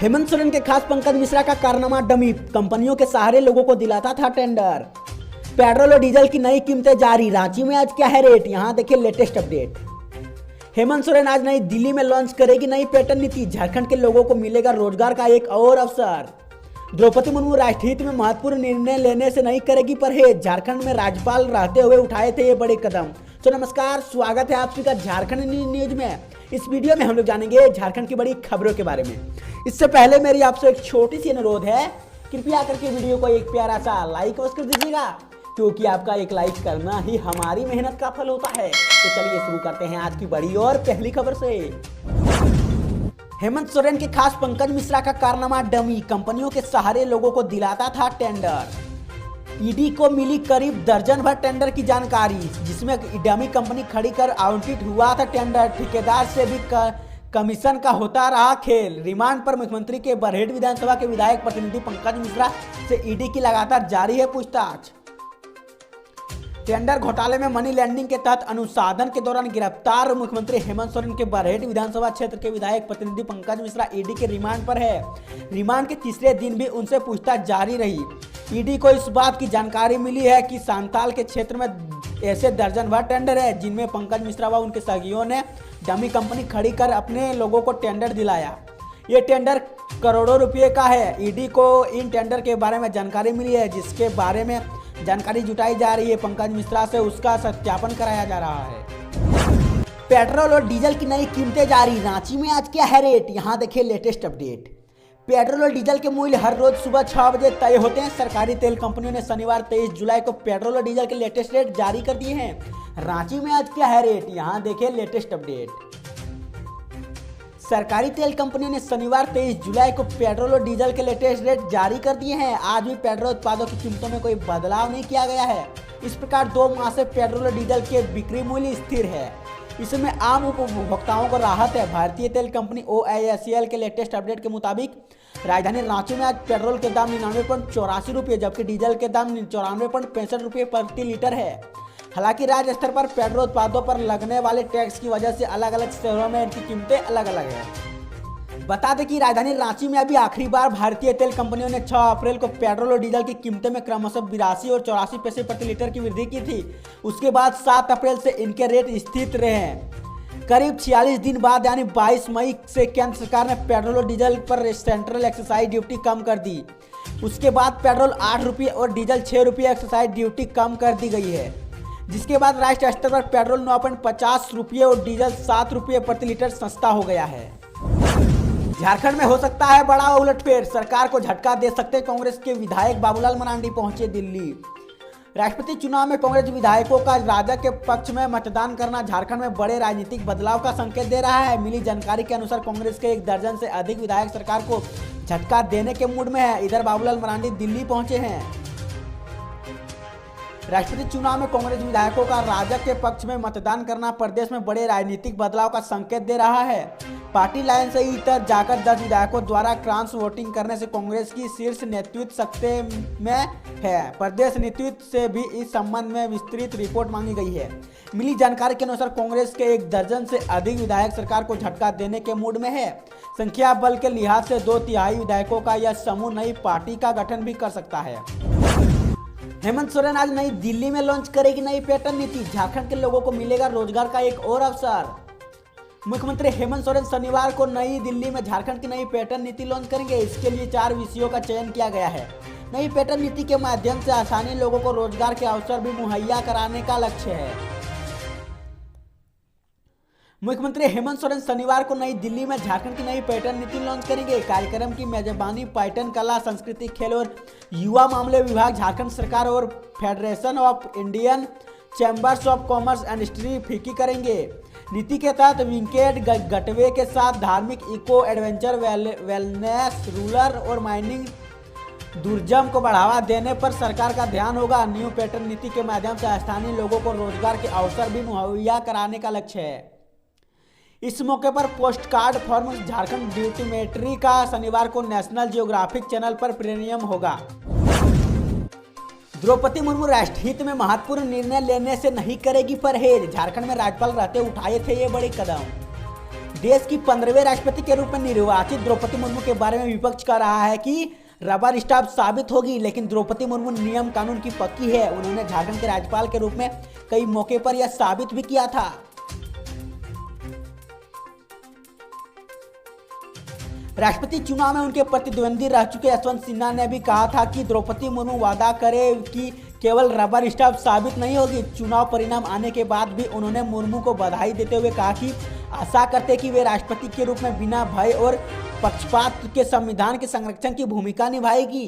हेमंत सोरेन के खास पंकज मिश्रा का कारनामा डमी, कंपनियों के सहारे लोगों को दिलाता था टेंडर। पेट्रोल और डीजल की नई कीमतें जारी, रांची में आज क्या है रेट, यहां देखिए लेटेस्ट अपडेट। हेमंत सोरेन आज नई दिल्ली में लॉन्च करेगी नई पेट्रोल नीति, झारखंड के लोगों को मिलेगा रोजगार का एक और अवसर। द्रौपदी मुर्मू राष्ट्रहित में महत्वपूर्ण निर्णय लेने से नहीं करेगी परहेज, झारखंड में राज्यपाल रहते हुए उठाए थे ये बड़े कदम। तो नमस्कार, स्वागत है आप सभी का झारखंड न्यूज में। इस वीडियो में हम लोग जानेंगे झारखंड की बड़ी खबरों के बारे में। इससे पहले मेरी आपसे एक छोटी सी अनुरोध है, कृपया करके वीडियो को एक प्यारा सा लाइक अवश्य कर दीजिएगा, क्योंकि आपका एक लाइक करना ही हमारी मेहनत का फल होता है। तो चलिए शुरू करते हैं आज की बड़ी और पहली खबर से। हेमंत सोरेन के खास पंकज मिश्रा का कारनामा डमी, कंपनियों के सहारे लोगों को दिलाता था टेंडर। ईडी को मिली करीब दर्जन भर टेंडर की जानकारी, जिसमें डमी कंपनी खड़ी कर आवंटित हुआ था टेंडर। ठेकेदार से भी कमीशन का होता रहा खेल। रिमांड पर मुख्यमंत्री के बरहेट विधानसभा के विधायक प्रतिनिधि पंकज मिश्रा से ईडी की लगातार जारी है पूछताछ। टेंडर घोटाले में मनी लैंडिंग के तहत अनुसंधान के दौरान गिरफ्तार मुख्यमंत्री हेमंत सोरेन के बरहेट विधानसभा क्षेत्र के विधायक प्रतिनिधि पंकज मिश्रा ईडी के रिमांड पर है। रिमांड के तीसरे दिन भी उनसे पूछताछ जारी रही। ईडी को इस बात की जानकारी मिली है कि सांताल के क्षेत्र में ऐसे दर्जन भर टेंडर है, जिनमें पंकज मिश्रा व उनके सहयोगियों ने डमी कंपनी खड़ी कर अपने लोगों को टेंडर दिलाया। ये टेंडर करोड़ों रुपए का है। ईडी को इन टेंडर के बारे में जानकारी मिली है, जिसके बारे में जानकारी जुटाई जा रही है। पंकज मिश्रा से उसका सत्यापन कराया जा रहा है। पेट्रोल और डीजल की नई कीमतें जारी, रांची में आज क्या है रेट, यहाँ देखिए लेटेस्ट अपडेट। पेट्रोल और डीजल के मूल्य हर रोज सुबह 6 बजे तय होते हैं। सरकारी तेल कंपनियों ने शनिवार 23 जुलाई को पेट्रोल और डीजल के लेटेस्ट रेट जारी कर दिए हैं। रांची में आज क्या है रेट, यहाँ देखिए लेटेस्ट अपडेट। सरकारी तेल कंपनियों ने शनिवार 23 जुलाई को पेट्रोल और डीजल के लेटेस्ट रेट जारी कर दिए हैं। आज भी पेट्रोल उत्पादों की कीमतों में कोई बदलाव नहीं किया गया है। इस प्रकार 2 माह से पेट्रोल और डीजल के बिक्री मूल्य स्थिर है। इसमें आम उपभोक्ताओं को राहत है। भारतीय तेल कंपनी OISCL के लेटेस्ट अपडेट के मुताबिक राजधानी रांची में आज पेट्रोल के दाम 99.84 रुपये, जबकि डीजल के दाम 94.65 रुपये प्रति लीटर है। हालांकि राज्य स्तर पर पेट्रोल उत्पादों पर लगने वाले टैक्स की वजह से अलग अलग शहरों में इनकी कीमतें अलग अलग है। बता दें कि राजधानी रांची में अभी आखिरी बार भारतीय तेल कंपनियों ने 6 अप्रैल को पेट्रोल और डीजल की कीमतों में क्रमशः 82 और 84 पैसे प्रति लीटर की वृद्धि की थी। उसके बाद 7 अप्रैल से इनके रेट स्थिर रहे हैं। करीब 46 दिन बाद यानी 22 मई से केंद्र सरकार ने पेट्रोल और डीजल पर सेंट्रल एक्साइज ड्यूटी कम कर दी। उसके बाद पेट्रोल 8 रुपये और डीजल 6 रुपये एक्साइज ड्यूटी कम कर दी गई है, जिसके बाद राष्ट्रीय स्तर पर पेट्रोल 9.50 रुपये और डीजल 7 रुपये प्रति लीटर सस्ता हो गया है। झारखंड में हो सकता है बड़ा उलटफेर, सरकार को झटका दे सकते कांग्रेस के विधायक बाबूलाल मरांडी पहुंचे दिल्ली। राष्ट्रपति चुनाव में कांग्रेस विधायकों का राजग के पक्ष में मतदान करना झारखंड में बड़े राजनीतिक बदलाव का संकेत दे रहा है। मिली जानकारी के अनुसार कांग्रेस के 1 दर्जन से अधिक विधायक सरकार को झटका देने के मूड में है। इधर बाबूलाल मरांडी दिल्ली पहुंचे हैं। राष्ट्रपति चुनाव में कांग्रेस विधायकों का राजग के पक्ष में मतदान करना प्रदेश में बड़े राजनीतिक बदलाव का संकेत दे रहा है। पार्टी लाइन से इतर जाकर 10 विधायकों द्वारा क्रॉस वोटिंग करने से कांग्रेस की शीर्ष नेतृत्व सख्ते में है। प्रदेश नेतृत्व से भी इस संबंध में विस्तृत रिपोर्ट मांगी गई है। मिली जानकारी के अनुसार कांग्रेस के 1 दर्जन से अधिक विधायक सरकार को झटका देने के मूड में है। संख्या बल के लिहाज से 2/3 विधायकों का यह समूह नई पार्टी का गठन भी कर सकता है। हेमंत सोरेन आज नई दिल्ली में लॉन्च करेगी नई पेट्रोल नीति, झारखंड के लोगों को मिलेगा रोजगार का एक और अवसर। मुख्यमंत्री हेमंत सोरेन शनिवार को नई दिल्ली में झारखंड की नई पेट्रोल नीति लॉन्च करेंगे। इसके लिए 4 विषयों का चयन किया गया है। नई पेट्रोल नीति के माध्यम से स्थानीय लोगों को रोजगार के अवसर भी मुहैया कराने का लक्ष्य है। मुख्यमंत्री हेमंत सोरेन शनिवार को नई दिल्ली में झारखंड की नई पेट्रोल नीति लॉन्च करेंगे। कार्यक्रम की मेजबानी पर्यटन, कला, संस्कृति, खेल और युवा मामले विभाग, झारखंड सरकार और federation of Indian chambers of commerce industry FICCI करेंगे। नीति के तहत विकेट गटवे के साथ धार्मिक, इको, एडवेंचर, वेलनेस, रूरल और माइनिंग टूरिज्म को बढ़ावा देने पर सरकार का ध्यान होगा। न्यू पेट्रोल नीति के माध्यम से स्थानीय लोगों को रोजगार के अवसर भी मुहैया कराने का लक्ष्य है। इस मौके पर पोस्ट कार्ड फॉर्म झारखंड ड्यूटीमेट्री का शनिवार को नेशनल जियोग्राफिक चैनल पर प्रीमियम होगा। द्रौपदी मुर्मू राष्ट्रहित में महत्वपूर्ण निर्णय लेने से नहीं करेगी परहेज, झारखंड में राज्यपाल रहते उठाए थे ये बड़े कदम। देश की 15वें राष्ट्रपति के रूप में निर्वाचित द्रौपदी मुर्मू के बारे में विपक्ष कह रहा है कि रबर स्टाम्प साबित होगी, लेकिन द्रौपदी मुर्मू नियम कानून की पक्की है। उन्होंने झारखंड के राज्यपाल के रूप में कई मौके पर यह साबित भी किया था। राष्ट्रपति चुनाव में उनके प्रतिद्वंदी रह चुके यशवंत सिन्हा ने भी कहा था कि द्रौपदी मुर्मू वादा करे कि केवल रबर स्टाम्प साबित नहीं होगी। चुनाव परिणाम आने के बाद भी उन्होंने मुर्मू को बधाई देते हुए कहा कि आशा करते कि वे राष्ट्रपति के रूप में बिना भय और पक्षपात के संविधान के संरक्षण की भूमिका निभाएगी।